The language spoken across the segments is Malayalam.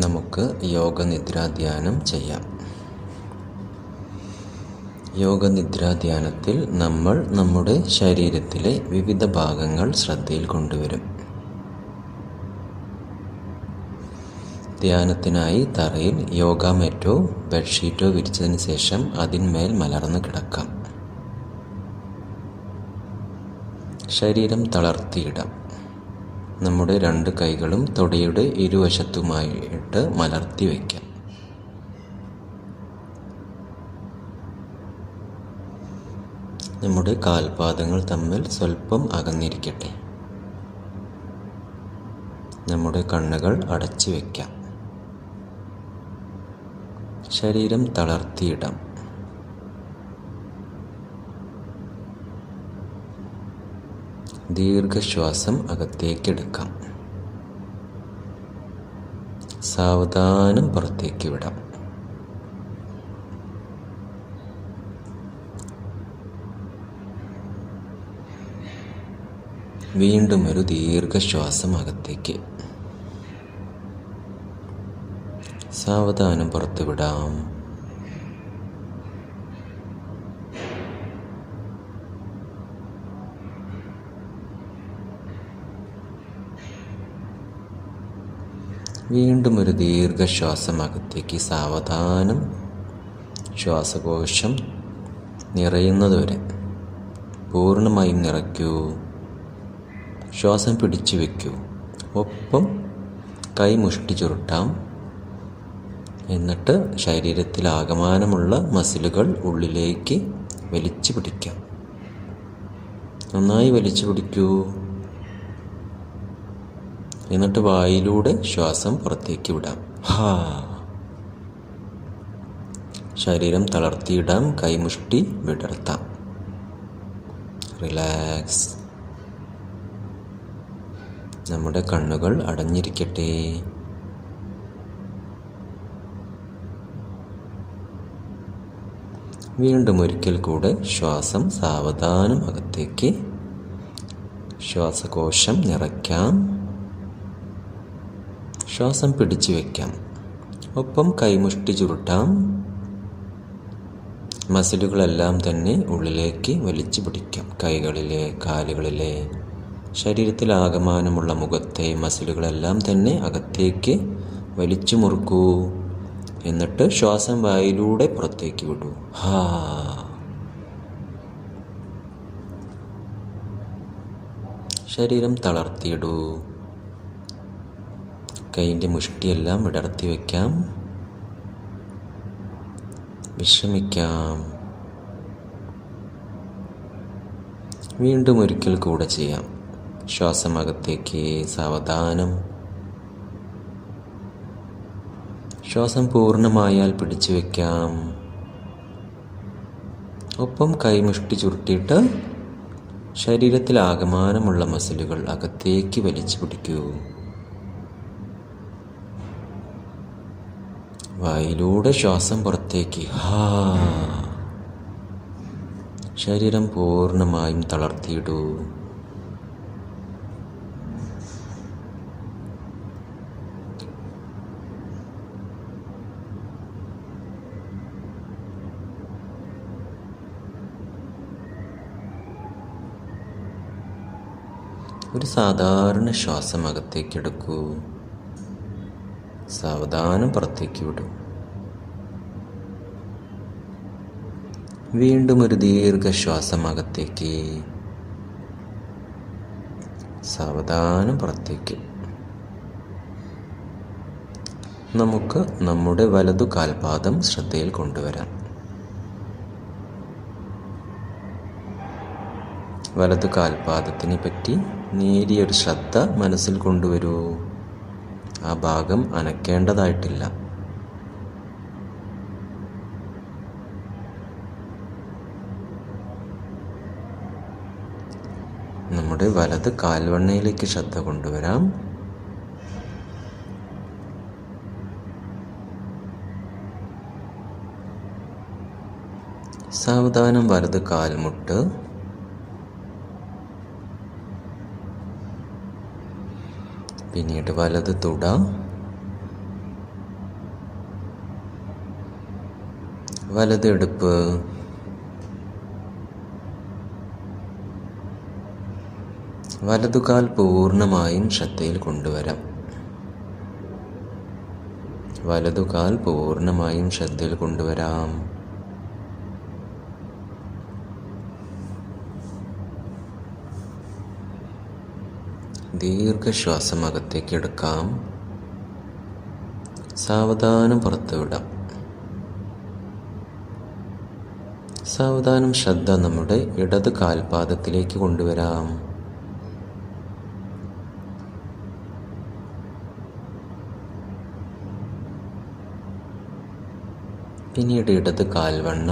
നമുക്ക് യോഗനിദ്രാധ്യാനം ചെയ്യാം. യോഗനിദ്രാധ്യാനത്തിൽ നമ്മൾ നമ്മുടെ ശരീരത്തിലെ വിവിധ ഭാഗങ്ങൾ ശ്രദ്ധയിൽ കൊണ്ടുവരും. ധ്യാനത്തിനായി തറയിൽ യോഗ മാറ്റോ ബെഡ്ഷീറ്റോ വിരിച്ചതിന് ശേഷം അതിന്മേൽ മലർന്ന് കിടക്കാം. ശരീരം തളർത്തിയിടാം. നമ്മുടെ 2 കൈകളും തൊടയുടെ ഇരുവശത്തുമായിട്ട് മലർത്തി വയ്ക്കാം. നമ്മുടെ കാൽപാദങ്ങൾ തമ്മിൽ സ്വല്പം അകന്നിരിക്കട്ടെ. നമ്മുടെ കണ്ണുകൾ അടച്ചു വയ്ക്കാം. ശരീരം തളർത്തിയിടാം. ദീർഘശ്വാസം അകത്തേക്കെടുക്കാം. സാവധാനം പുറത്തേക്ക് വിടാം. വീണ്ടും ഒരു ദീർഘശ്വാസം അകത്തേക്ക്. സാവധാനം പുറത്തു വിടാം. വീണ്ടും ഒരു ദീർഘശ്വാസം അകത്തേക്ക്. സാവധാനം ശ്വാസകോശം നിറയുന്നതുവരെ പൂർണ്ണമായും നിറയ്ക്കൂ. ശ്വാസം പിടിച്ചു വയ്ക്കൂ. ഒപ്പം കൈ മുഷ്ടി ചുരുട്ടാം. എന്നിട്ട് ശരീരത്തിലാകമാനമുള്ള മസിലുകൾ ഉള്ളിലേക്ക് വലിച്ചു പിടിക്കാം. നന്നായി വലിച്ചു പിടിക്കൂ. എന്നിട്ട് വായിലൂടെ ശ്വാസം പുറത്തേക്ക് വിടാം. ശരീരം തളർത്തിയിടാം. കൈമുഷ്ടി വിടർത്താം. റിലാക്സ്. നമ്മുടെ കണ്ണുകൾ അടഞ്ഞിരിക്കട്ടെ. വീണ്ടും ഒരിക്കൽ കൂടെ ശ്വാസം സാവധാനം അകത്തേക്ക്. ശ്വാസകോശം നിറയ്ക്കാം. ശ്വാസം പിടിച്ചു വയ്ക്കാം. ഒപ്പം കൈമുഷ്ടി ചുരുട്ടാം. മസിലുകളെല്ലാം തന്നെ ഉള്ളിലേക്ക് വലിച്ചു പിടിക്കാം. കൈകളിലെ, കാലുകളിലെ, ശരീരത്തിലാകമാനമുള്ള മുഖത്തെ മസിലുകളെല്ലാം തന്നെ അകത്തേക്ക് വലിച്ചു മുറുക്കൂ. എന്നിട്ട് ശ്വാസം വായിലൂടെ പുറത്തേക്ക് വിടൂ. ശരീരം തളർത്തിയിടൂ. കൈയിൻ്റെ മുഷ്ടിയെല്ലാം വിടർത്തി വയ്ക്കാം. വിശ്രമിക്കാം. വീണ്ടും ഒരിക്കൽ കൂടെ ചെയ്യാം. ശ്വാസം അകത്തേക്ക്. സാവധാനം. ശ്വാസം പൂർണ്ണമായാൽ പിടിച്ചു വയ്ക്കാം. ഒപ്പം കൈമുഷ്ടി ചുരുട്ടിയിട്ട് ശരീരത്തിലാകമാനമുള്ള മസിലുകൾ അകത്തേക്ക് വലിച്ചു പിടിക്കൂ. വായിലൂടെ ശ്വാസം പുറത്തേക്ക്. ശരീരം പൂർണ്ണമായും തളർത്തിയിടൂ. ഒരു സാധാരണ ശ്വാസം അകത്തേക്കെടുക്കൂ. സാവധാനം പുറത്തേക്ക് വിടും. വീണ്ടും ഒരു ദീർഘശ്വാസം അകത്തേക്ക്. സാവധാനം പുറത്തേക്ക്. നമുക്ക് നമ്മുടെ വലതു കാൽപാദം ശ്രദ്ധയിൽ കൊണ്ടുവരാം. വലതു കാൽപാദത്തിനെ പറ്റി നേരിയൊരു ശ്രദ്ധ മനസ്സിൽ കൊണ്ടുവരൂ. ആ ഭാഗം അനക്കേണ്ടതായിട്ടില്ല. നമ്മുടെ വലത് കാൽവണ്ണയിലേക്ക് ശ്രദ്ധ കൊണ്ടുവരാം. സാവധാനം വലത് കാൽമുട്ട്, പിന്നീട് വലത് തുട, വലത് ഇടുപ്പ്, വലതുകാൽ പൂർണ്ണമായും ശ്രദ്ധയിൽ കൊണ്ടുവരാം. വലതുകാൽ പൂർണ്ണമായും ശ്രദ്ധയിൽ കൊണ്ടുവരാം. ദീർഘശ്വാസം അകത്തേക്ക് എടുക്കാം. സാവധാനം പുറത്തുവിടാം. സാവധാനം ശ്രദ്ധ നമ്മുടെ ഇടത് കാൽപാദത്തിലേക്ക് കൊണ്ടുവരാം. പിന്നീട് ഇടത് കാൽവണ്ണ,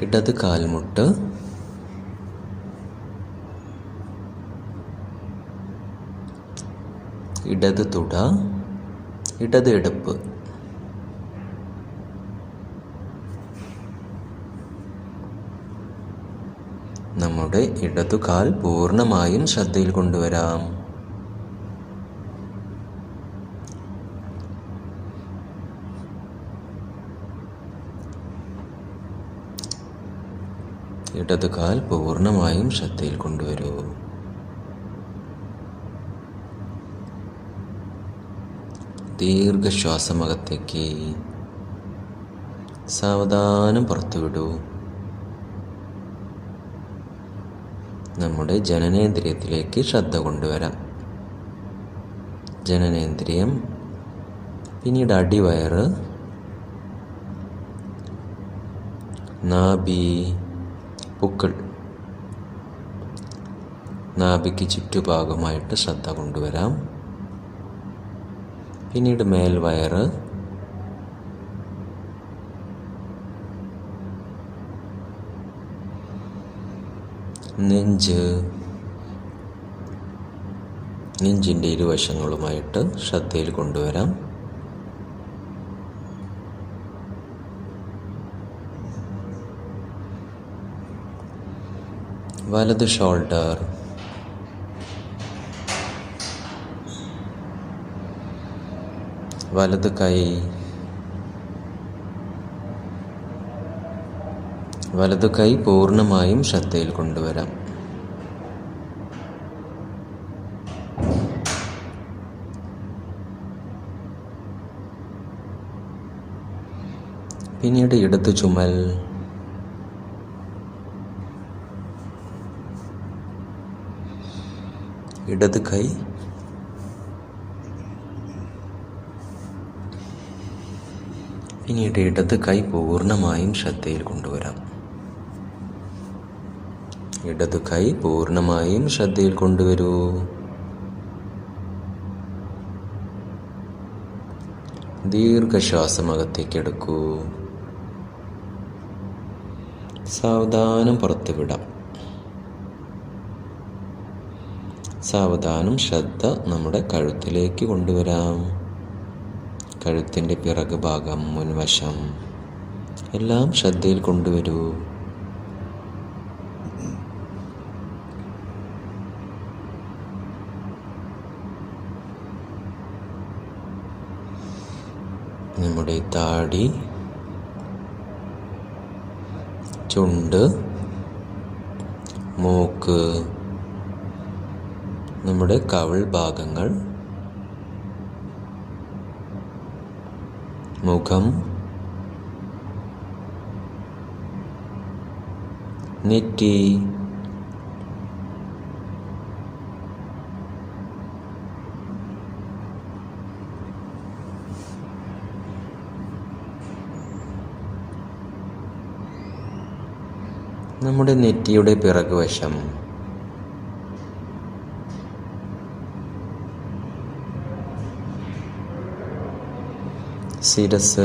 ഇടത് കാൽമുട്ട്, ഇടത് തുട, ഇടത് ഇടുപ്പ്. നമ്മുടെ ഇടതുകാൽ പൂർണ്ണമായും ശ്രദ്ധയിൽ കൊണ്ടുവരാം. ഇടതുകാൽ പൂർണ്ണമായും ശ്രദ്ധയിൽ കൊണ്ടുവരൂ. ദീർഘശ്വാസം അകത്തേക്ക്, സാവധാനം പുറത്തുവിടൂ. നമ്മുടെ ജനനേന്ദ്രിയത്തിലേക്ക് ശ്രദ്ധ കൊണ്ടുവരാം. ജനനേന്ദ്രിയം, പിന്നീട് അടിവയറ്, നാഭി, പുക്കിൾ. നാഭിക്ക് ചുറ്റുഭാഗമായിട്ട് ശ്രദ്ധ കൊണ്ടുവരാം. പിന്നീട് മേൽവയറ്, നെഞ്ച്, നെഞ്ചിൻ്റെ ഇരുവശങ്ങളുമായിട്ട് ശ്രദ്ധയിൽ കൊണ്ടുവരാം. വലത് ഷോൾഡർ, വലത് കൈ, വലത് കൈ പൂർണ്ണമായും ശ്രദ്ധയിൽ കൊണ്ടുവരാം. പിന്നീട് ഇടത് ചുമൽ, ഇടത് കൈ, പിന്നീട് ഇടത് കൈ പൂർണ്ണമായും ശ്രദ്ധയിൽ കൊണ്ടുവരാം. ഇടത് കൈ പൂർണ്ണമായും ശ്രദ്ധയിൽ കൊണ്ടുവരൂ. ദീർഘശ്വാസം അകത്തേക്ക് എടുക്കൂ. സാവധാനം പുറത്തുവിടാം. സാവധാനം ശ്രദ്ധ നമ്മുടെ കഴുത്തിലേക്ക് കൊണ്ടുവരാം. കഴുത്തിൻ്റെ പിറകു ഭാഗം, മുൻവശം എല്ലാം ശ്രദ്ധയിൽ കൊണ്ടുവരൂ. നമ്മുടെ താടി, ചുണ്ട്, മൂക്ക്, നമ്മുടെ കവിൾ ഭാഗങ്ങൾ, മുഖം, നെറ്റി, നമ്മുടെ നെറ്റിയുടെ പിറകുവശം, ശിരസ്,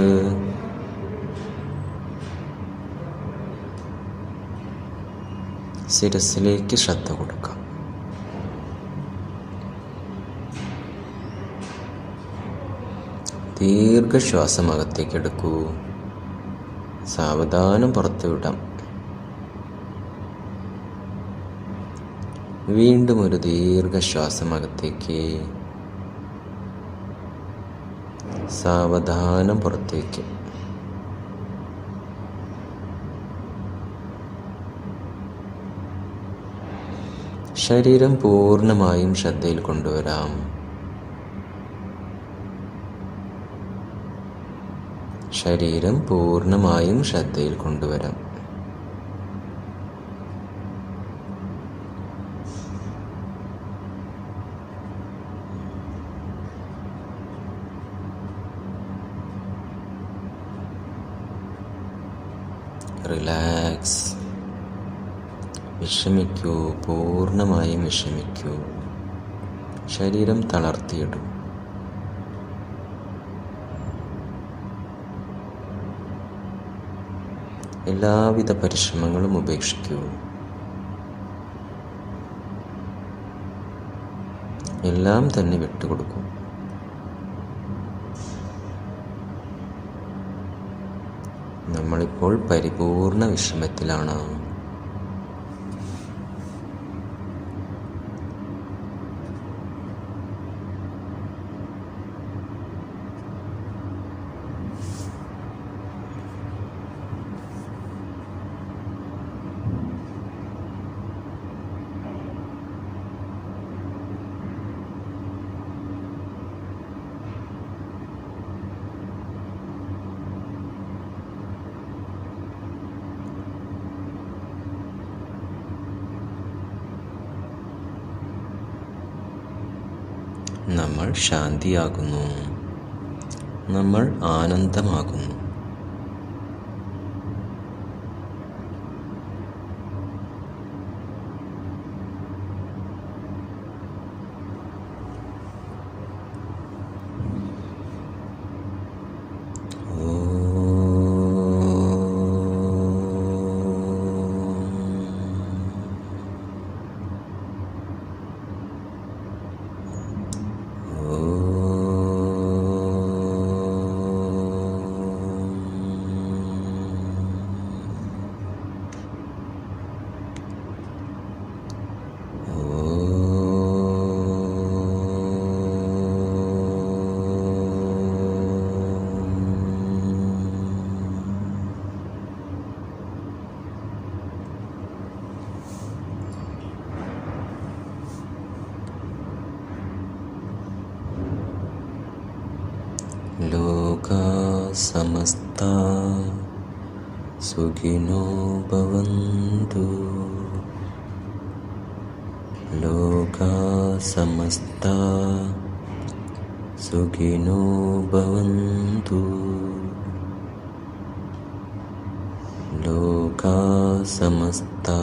ശിരസിലേക്ക് ശ്രദ്ധ കൊടുക്കാം. ദീർഘശ്വാസം അകത്തേക്ക് എടുക്കൂ. സാവധാനം പുറത്തുവിടാം. വീണ്ടും ഒരു ദീർഘശ്വാസം അകത്തേക്ക്. സാവധാനം പുറത്തേക്ക്. ശരീരം പൂർണ്ണമായും ശ്രദ്ധയിൽ കൊണ്ടുവരാം. ശരീരം പൂർണ്ണമായും ശ്രദ്ധയിൽ കൊണ്ടുവരാം. റിലാക്സ്. വിശ്രമിക്കൂ, പൂർണ്ണമായും വിശ്രമിക്കൂ. ശരീരം തളർത്തിയിടും. എല്ലാവിധ പരിശ്രമങ്ങളും ഉപേക്ഷിക്കൂ. എല്ലാം തന്നെ വിട്ടുകൊടുക്കൂ. നമ്മളിപ്പോൾ പരിപൂർണ വിശ്രമത്തിലാണ്. നമ്മൾ ശാന്തിയാകുന്നു. നമ്മൾ ആനന്ദമാകുന്നു. ലോകാ സമസ്താ സുഖിനോ ഭവന്തു. ലോകാ സമസ്താ സുഖിനോ ഭവന്തു. ലോകാ സമസ്താ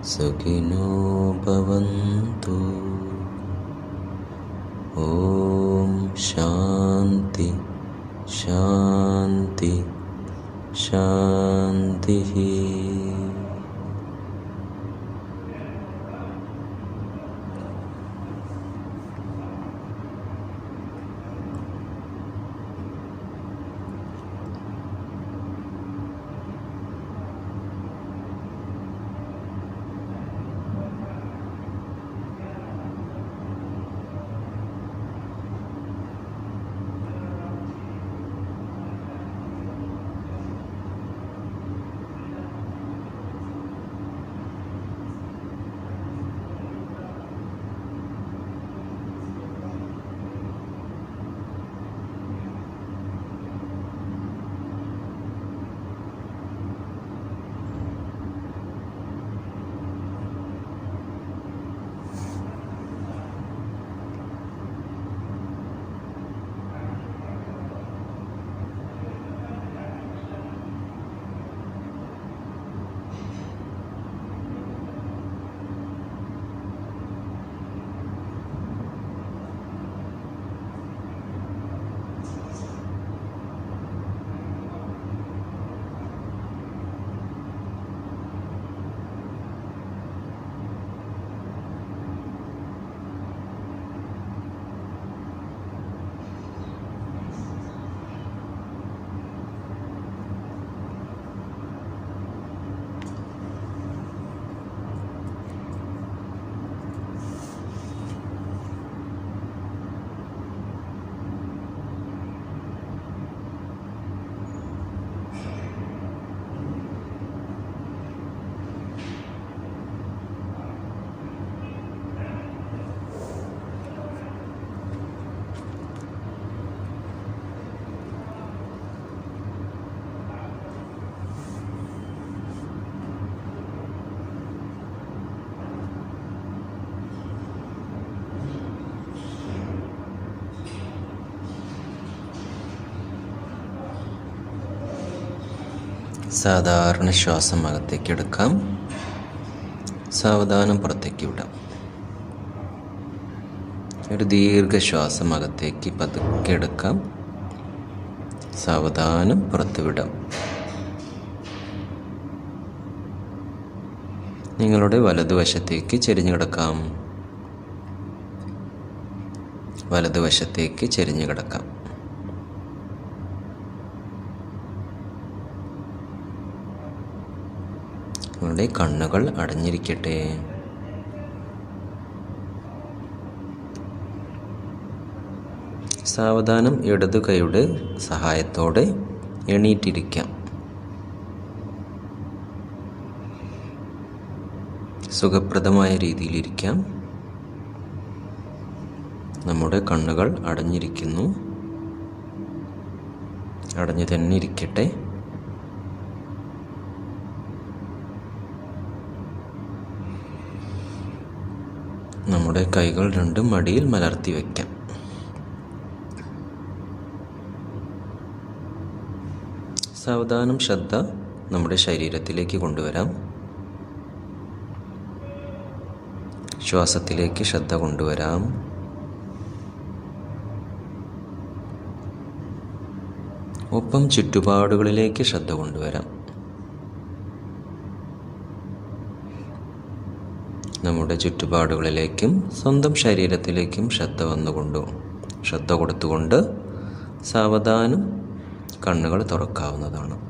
സുഖിനോ ഭവന്തു. ഓം ശാന്തി ശാന്തി ശാന്തി. സാധാരണ ശ്വാസം അകത്തേക്ക് എടുക്കാം, സാവധാനം പുറത്തേക്ക് വിടാം. ഒരു ദീർഘശ്വാസം അകത്തേക്ക് പതുക്കെ എടുക്കാം, സാവധാനം പുറത്ത് വിടാം. നിങ്ങളുടെ വലതുവശത്തേക്ക് ചെരിഞ്ഞു കിടക്കാം, വലതുവശത്തേക്ക് ചെരിഞ്ഞു കിടക്കാം. നിങ്ങളുടെ കണ്ണുകൾ അടഞ്ഞിരിക്കട്ടെ. സാവധാനം ഇടതു കൈയുടെ സഹായത്തോടെ എണീറ്റിരിക്കാം. സുഖപ്രദമായ രീതിയിലിരിക്കാം. നമ്മുടെ കണ്ണുകൾ അടഞ്ഞിരിക്കുന്നു, അടഞ്ഞു തന്നെ ഇരിക്കട്ടെ. നമ്മുടെ കൈകൾ രണ്ടും മടിയിൽ മലർത്തി വയ്ക്കാം. സാവധാനം ശ്രദ്ധ നമ്മുടെ ശരീരത്തിലേക്ക് കൊണ്ടുവരാം. ശ്വാസത്തിലേക്ക് ശ്രദ്ധ കൊണ്ടുവരാം. ഒപ്പം ചുറ്റുപാടുകളിലേക്ക് ശ്രദ്ധ കൊണ്ടുവരാം. നമ്മുടെ ചുറ്റുപാടുകളിലേക്കും സ്വന്തം ശരീരത്തിലേക്കും ശ്രദ്ധ കൊടുത്തുകൊണ്ട് സാവധാനം കണ്ണുകൾ തുറക്കാവുന്നതാണ്.